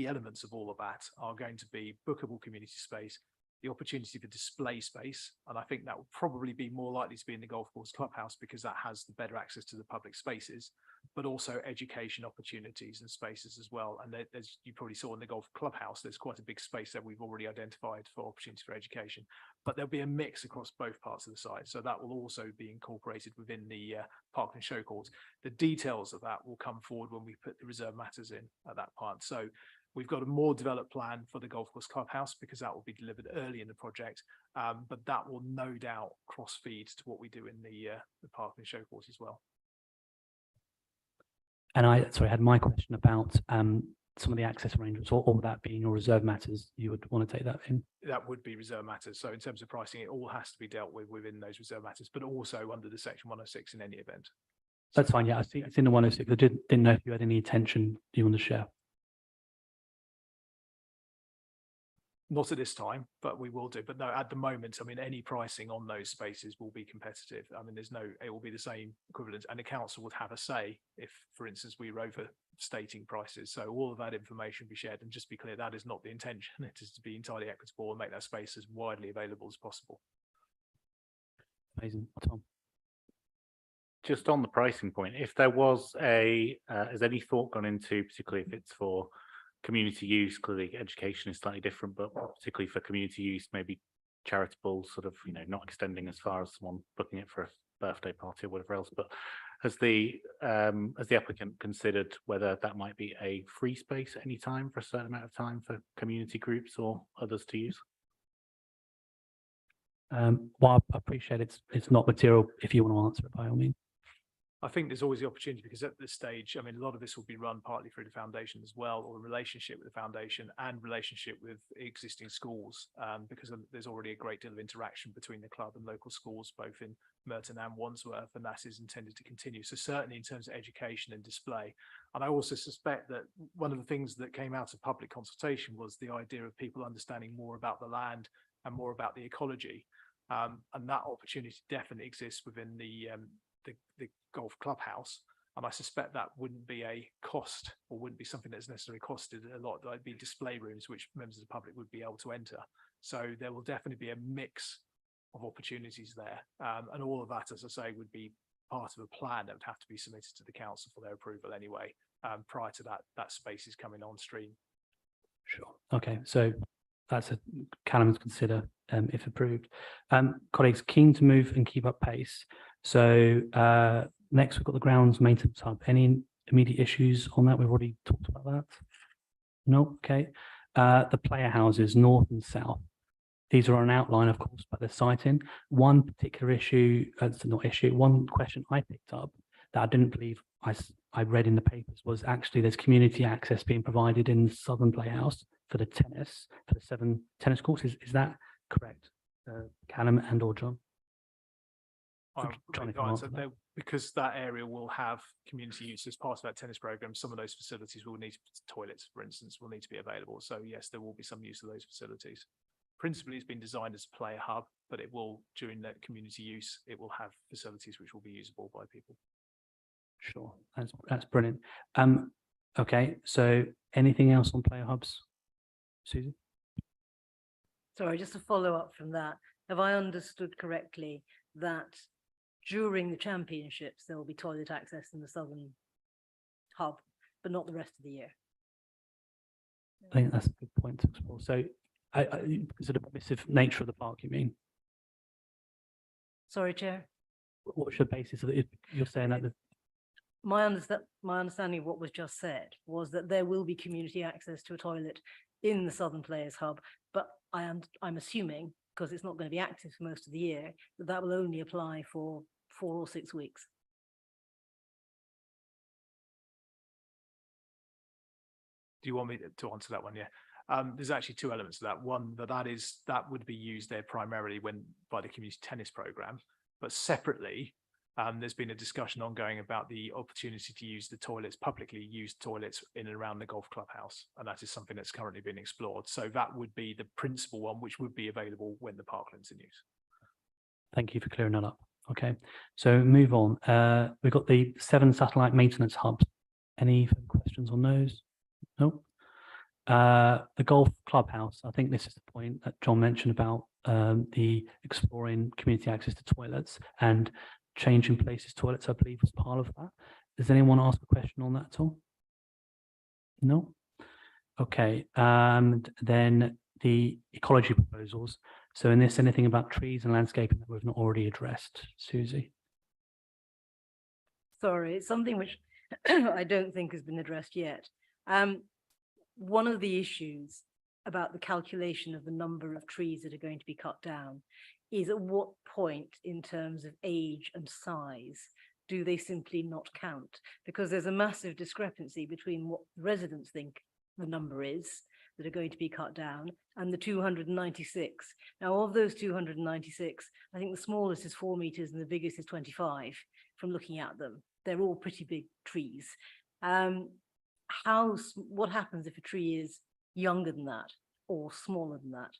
[SPEAKER 6] elements of all of that are going to be bookable community space, the opportunity for display space, and I think that will probably be more likely to be in the golf course clubhouse because that has the better access to the public spaces, but also education opportunities and spaces as well. And as you probably saw in the golf clubhouse, there's quite a big space that we've already identified for opportunities for education, but there'll be a mix across both parts of the site. So that will also be incorporated within the Parkland show court. The details of that will come forward when we put the reserve matters in at that part. So we've got a more developed plan for the golf course clubhouse because that will be delivered early in the project, but that will no doubt cross-feed to what we do in the Parkland show course as well.
[SPEAKER 1] And I had my question about some of the access arrangements, or all that being your reserve matters. You would want to take that in?
[SPEAKER 6] That would be reserve matters. So in terms of pricing, it all has to be dealt with within those reserve matters, but also under the Section 106 in any event.
[SPEAKER 1] That's fine. Yeah, I see it's in the 106. I didn't know if you had any intention you want to share.
[SPEAKER 6] Not at this time, but we will do. But no, at the moment, I mean, any pricing on those spaces will be competitive. I mean, it will be the same equivalent, and the council would have a say if, for instance, we were overstating prices. So all of that information will be shared, and just be clear, that is not the intention. It is to be entirely equitable and make that space as widely available as possible.
[SPEAKER 1] Amazing. Tom.
[SPEAKER 7] Just on the pricing point, if there was has any thought gone into, particularly if it's for community use, clearly education is slightly different, but particularly for community use, maybe charitable, sort of, not extending as far as someone booking it for a birthday party or whatever else, but has the applicant considered whether that might be a free space at any time for a certain amount of time for community groups or others to use?
[SPEAKER 1] Well, I appreciate it's not material if you want to answer it by all means.
[SPEAKER 6] I think there's always the opportunity because at this stage, I mean, a lot of this will be run partly through the foundation as well, or a relationship with the foundation and relationship with existing schools, because there's already a great deal of interaction between the club and local schools, both in Merton and Wandsworth, and that is intended to continue. So certainly in terms of education and display. And I also suspect that one of the things that came out of public consultation was the idea of people understanding more about the land and more about the ecology. And that opportunity definitely exists within the golf clubhouse, and I suspect that wouldn't be a cost, or wouldn't be something that's necessarily costed a lot. There'd be display rooms which members of the public would be able to enter. So there will definitely be a mix of opportunities there, and all of that, as I say, would be part of a plan that would have to be submitted to the council for their approval anyway, prior to that space is coming on stream.
[SPEAKER 1] Sure. Okay, so that's a Callum to consider if approved. Colleagues, keen to move and keep up pace. So next we've got the grounds maintenance hub. Any immediate issues on that? We've already talked about that. No, okay. The player houses, north and south. These are on an outline, of course, but they're citing one particular issue. One question I picked up that I didn't believe I read in the papers was actually there's community access being provided in the southern playhouse for the tennis, for the 7 tennis courts. Is that correct, Callum and or John?
[SPEAKER 6] Because that area will have community use as part of that tennis program, some of those facilities will need toilets, for instance, will need to be available. So yes, there will be some use of those facilities. Principally, it's been designed as a player hub, but it will, during that community use, it will have facilities which will be usable by people.
[SPEAKER 1] Sure, that's brilliant. Okay, so anything else on player hubs, Susie?
[SPEAKER 10] Sorry, just to follow up from that, have I understood correctly that during the championships there will be toilet access in the southern hub, but not the rest of the year?
[SPEAKER 1] I think that's a good point to explore. So, is it a permissive nature of the park, you mean?
[SPEAKER 10] Sorry, Chair.
[SPEAKER 1] What's your basis of it? You're saying that
[SPEAKER 10] my understanding of what was just said was that there will be community access to a toilet in the Southern Players Hub, but I'm assuming, because it's not going to be active for most of the year, that will only apply for 4 or 6 weeks.
[SPEAKER 6] Do you want me to answer that one? Yeah. There's actually 2 elements to that. One, that would be used there primarily by the community tennis program, but separately, There's been a discussion ongoing about the opportunity to use the toilets, publicly used toilets in and around the golf clubhouse. And that is something that's currently being explored. So that would be the principal one, which would be available when the Parkland's in use.
[SPEAKER 1] Thank you for clearing that up. Okay, so move on. We've got the 7 satellite maintenance hubs. Any further questions on those? No. The golf clubhouse. I think this is the point that John mentioned about the exploring community access to toilets and changing places toilets, I believe, was part of that. Does anyone ask a question on that at all? No. Okay. Then the ecology proposals. So in this, anything about trees and landscaping that we've not already addressed, Susie?
[SPEAKER 10] Sorry, it's something which I don't think has been addressed yet. One of the issues about the calculation of the number of trees that are going to be cut down is at what point in terms of age and size do they simply not count? Because there's a massive discrepancy between what residents think the number is that are going to be cut down and the 296. Now, of those 296, I think the smallest is 4 meters and the biggest is 25 from looking at them. They're all pretty big trees. What happens if a tree is younger than that or smaller than that?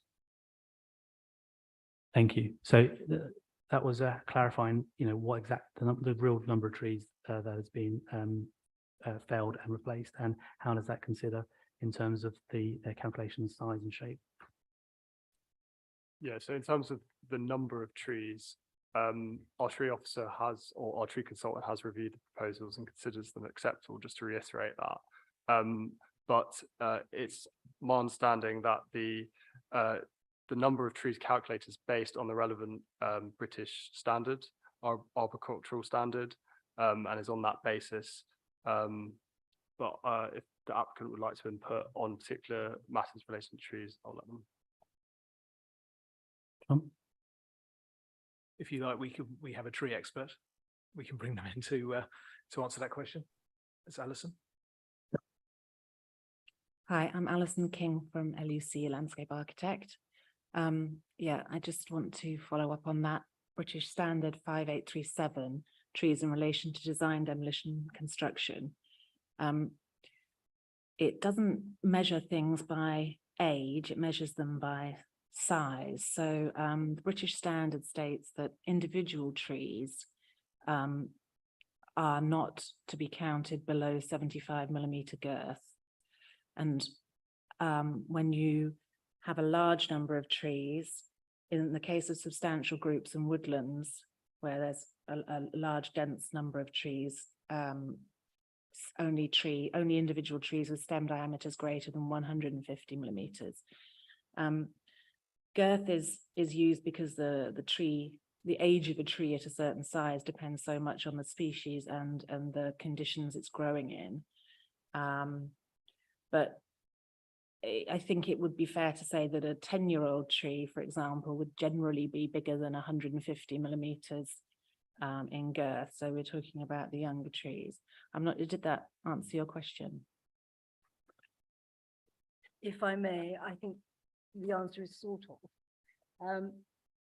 [SPEAKER 1] Thank you. So that was clarifying, what the real number of trees that has been felled and replaced, and how does that consider in terms of their calculation size and shape?
[SPEAKER 2] Yeah, so in terms of the number of trees, our tree officer has, or our tree consultant has reviewed the proposals and considers them acceptable, just to reiterate that. But it's my understanding that the number of trees calculated is based on the relevant British standard, our arboricultural standard, and is on that basis. But if the applicant would like to input on particular matters relating to trees, I'll let them.
[SPEAKER 6] If you like, we have a tree expert. We can bring them in to answer that question. It's Alison.
[SPEAKER 15] Hi, I'm Alison King from LUC, Landscape Architect. Yeah, I just want to follow up on that British Standard 5837, trees in relation to design, demolition, construction. It doesn't measure things by age, it measures them by size. So the British Standard states that individual trees are not to be counted below 75 millimeter girth. And when you have a large number of trees, in the case of substantial groups and woodlands, where there's a large dense number of trees, only individual trees with stem diameters greater than 150 millimeters. Girth is used because the age of a tree at a certain size depends so much on the species and the conditions it's growing in. But I think it would be fair to say that a 10-year-old tree, for example, would generally be bigger than 150 millimeters in girth. So we're talking about the younger trees. Did that answer your question?
[SPEAKER 10] If I may, I think the answer is sort of.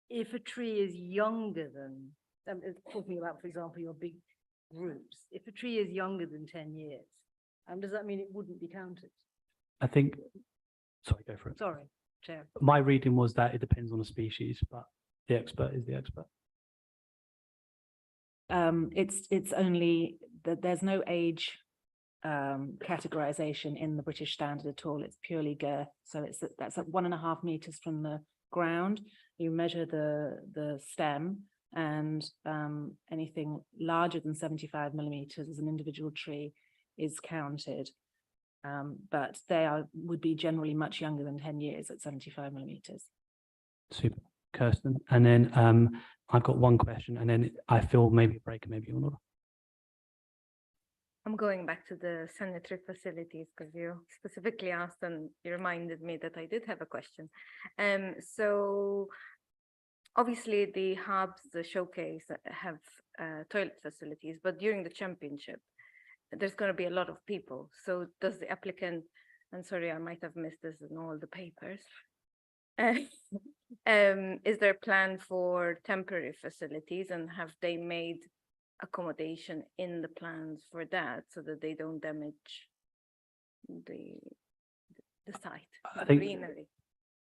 [SPEAKER 10] If a tree is younger than, talking about, for example, your big groups, if a tree is younger than 10 years, does that mean it wouldn't be counted?
[SPEAKER 1] I think, sorry, go for it.
[SPEAKER 10] Sorry, Chair.
[SPEAKER 1] My reading was that it depends on the species, but the expert is the expert.
[SPEAKER 15] It's only that there's no age categorization in the British Standard at all. It's purely girth. So that's at 1.5 meters from the ground. You measure the stem, and anything larger than 75 millimeters as an individual tree is counted. But they would be generally much younger than 10 years at 75 millimeters. Super,
[SPEAKER 1] Kirsten. And then I've got one question, and then I feel maybe a break, maybe or not.
[SPEAKER 11] I'm going back to the sanitary facilities because you specifically asked and you reminded me that I did have a question. So obviously the hubs, the showcase have toilet facilities, but during the championship, there's going to be a lot of people. So does the applicant, and sorry, I might have missed this in all the papers. Is there a plan for temporary facilities, and have they made accommodation in the plans for that so that they don't damage the site,
[SPEAKER 1] I
[SPEAKER 11] the
[SPEAKER 1] think-
[SPEAKER 11] greenery?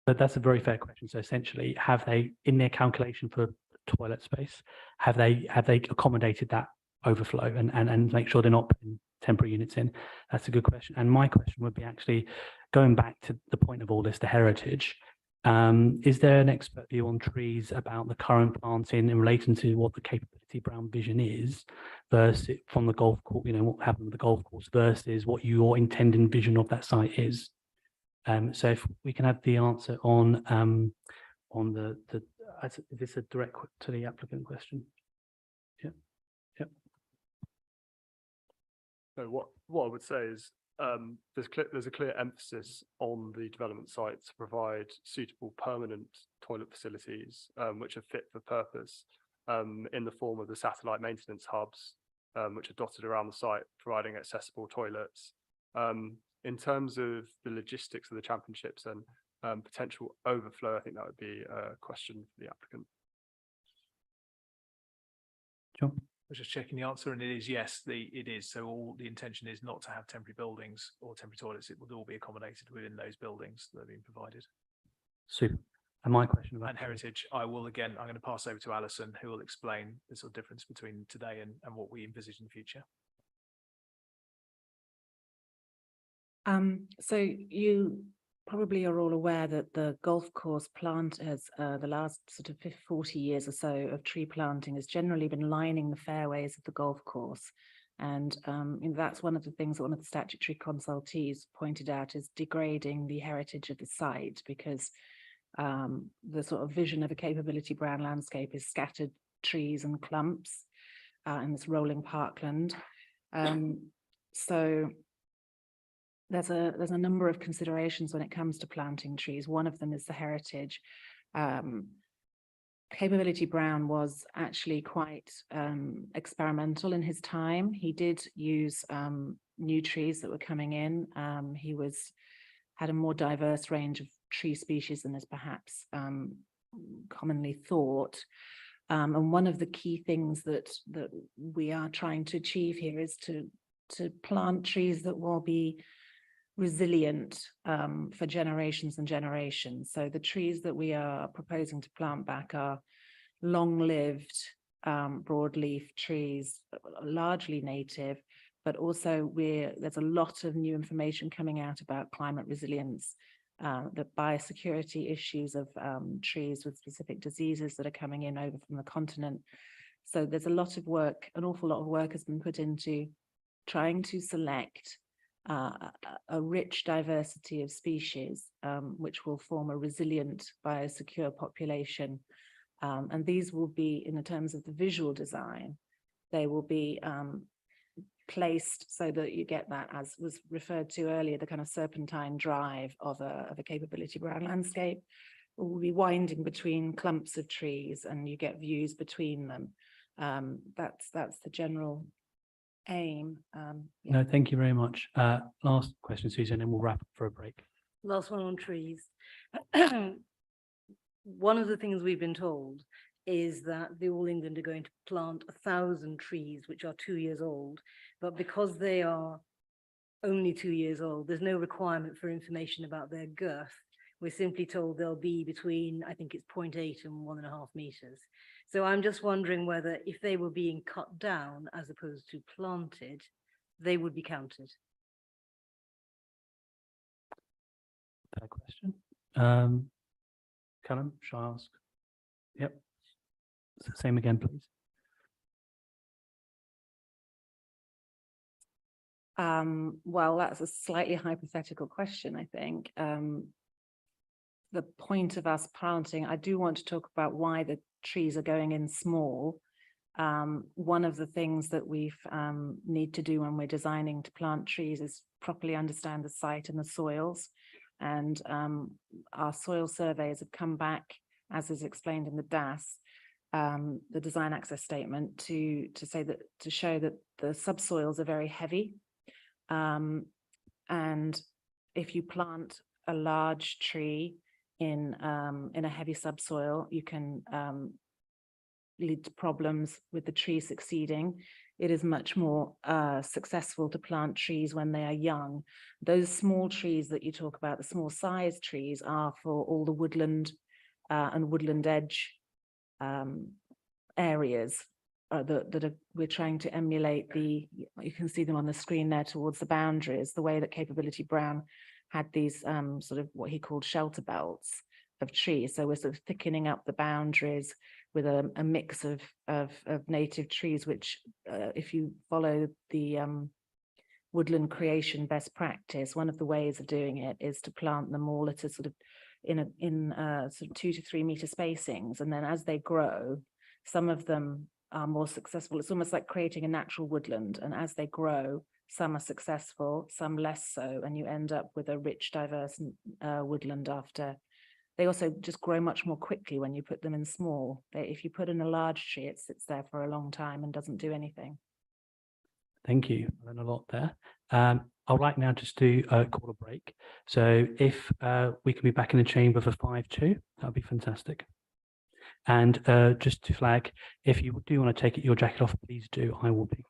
[SPEAKER 1] But that's a very fair question. So essentially, have they, in their calculation for toilet space, have they accommodated that overflow and make sure they're not putting temporary units in? That's a good question. And my question would be actually going back to the point of all this, the heritage. Is there an expert view on trees about the current planting in relation to what the capability Brown vision is versus from the golf course, what happened with the golf course versus what your intended vision of that site is? So if we can have the answer on the is this a direct to the applicant question? Yeah.
[SPEAKER 2] So what I would say is there's a clear emphasis on the development site to provide suitable permanent toilet facilities which are fit for purpose in the form of the satellite maintenance hubs which are dotted around the site, providing accessible toilets. In terms of the logistics of the championships and potential overflow, I think that would be a question for the applicant.
[SPEAKER 1] Sure.
[SPEAKER 6] I was just checking the answer, and it is yes, it is. So all the intention is not to have temporary buildings or temporary toilets. It will all be accommodated within those buildings that are being provided.
[SPEAKER 1] Super. And my question about
[SPEAKER 6] And heritage, I'm going to pass over to Alison, who will explain the sort of difference between today and what we envisage in the future.
[SPEAKER 15] So you probably are all aware that the golf course plant has the last sort of 40 years or so of tree planting has generally been lining the fairways of the golf course. And that's one of the things that one of the statutory consultees pointed out is degrading the heritage of the site, because the sort of vision of a capability Brown landscape is scattered trees and clumps in this rolling parkland. So there's a number of considerations when it comes to planting trees. One of them is the heritage. Capability Brown was actually quite experimental in his time. He did use new trees that were coming in. He had a more diverse range of tree species than is perhaps commonly thought. And one of the key things that we are trying to achieve here is to plant trees that will be resilient for generations and generations. So the trees that we are proposing to plant back are long-lived broadleaf trees, largely native, but also there's a lot of new information coming out about climate resilience, the biosecurity issues of trees with specific diseases that are coming in over from the continent. So there's a lot of work, an awful lot of work has been put into trying to select a rich diversity of species, which will form a resilient biosecure population. And these will be, in terms of the visual design, they will be placed so that you get that, as was referred to earlier, the kind of serpentine drive of a capability Brown landscape. We'll be winding between clumps of trees and you get views between them. That's the general aim.
[SPEAKER 1] No, thank you very much. Last question, Susan, and we'll wrap up for a break.
[SPEAKER 10] Last one on trees. One of the things we've been told is that the All England are going to plant 1,000 trees, which are 2 years old, but because they are only 2 years old, there's no requirement for information about their girth. We're simply told they'll be between, I think it's 0.8 and 1.5 meters. So I'm just wondering whether if they were being cut down as opposed to planted, they would be counted.
[SPEAKER 1] Fair question. Callum, shall I ask? Yep. Same again, please.
[SPEAKER 15] Well, that's a slightly hypothetical question, I think. The point of us planting, I do want to talk about why the trees are going in small. One of the things that we need to do when we're designing to plant trees is properly understand the site and the soils. And our soil surveys have come back, as is explained in the DAS, the design access statement, to show that the subsoils are very heavy. And if you plant a large tree in a heavy subsoil, you can lead to problems with the tree succeeding. It is much more successful to plant trees when they are young. Those small trees that you talk about, the small size trees, are for all the woodland and woodland edge areas we're trying to emulate. You can see them on the screen there towards the boundaries, the way that Capability Brown had these sort of what he called shelter belts of trees. So we're sort of thickening up the boundaries with a mix of native trees, which if you follow the woodland creation best practice, one of the ways of doing it is to plant them all at a sort of in sort of 2 to 3 meter spacings, and then as they grow, some of them are more successful. It's almost like creating a natural woodland, and as they grow, some are successful, some less so, and you end up with a rich, diverse woodland after. They also just grow much more quickly when you put them in small. If you put in a large tree, it sits there for a long time and doesn't do anything.
[SPEAKER 1] Thank you. I learned a lot there. I'd like now just to call a break. So if we can be back in the chamber for 5-2, that would be fantastic. And just to flag, if you do want to take your jacket off, please do. I will be.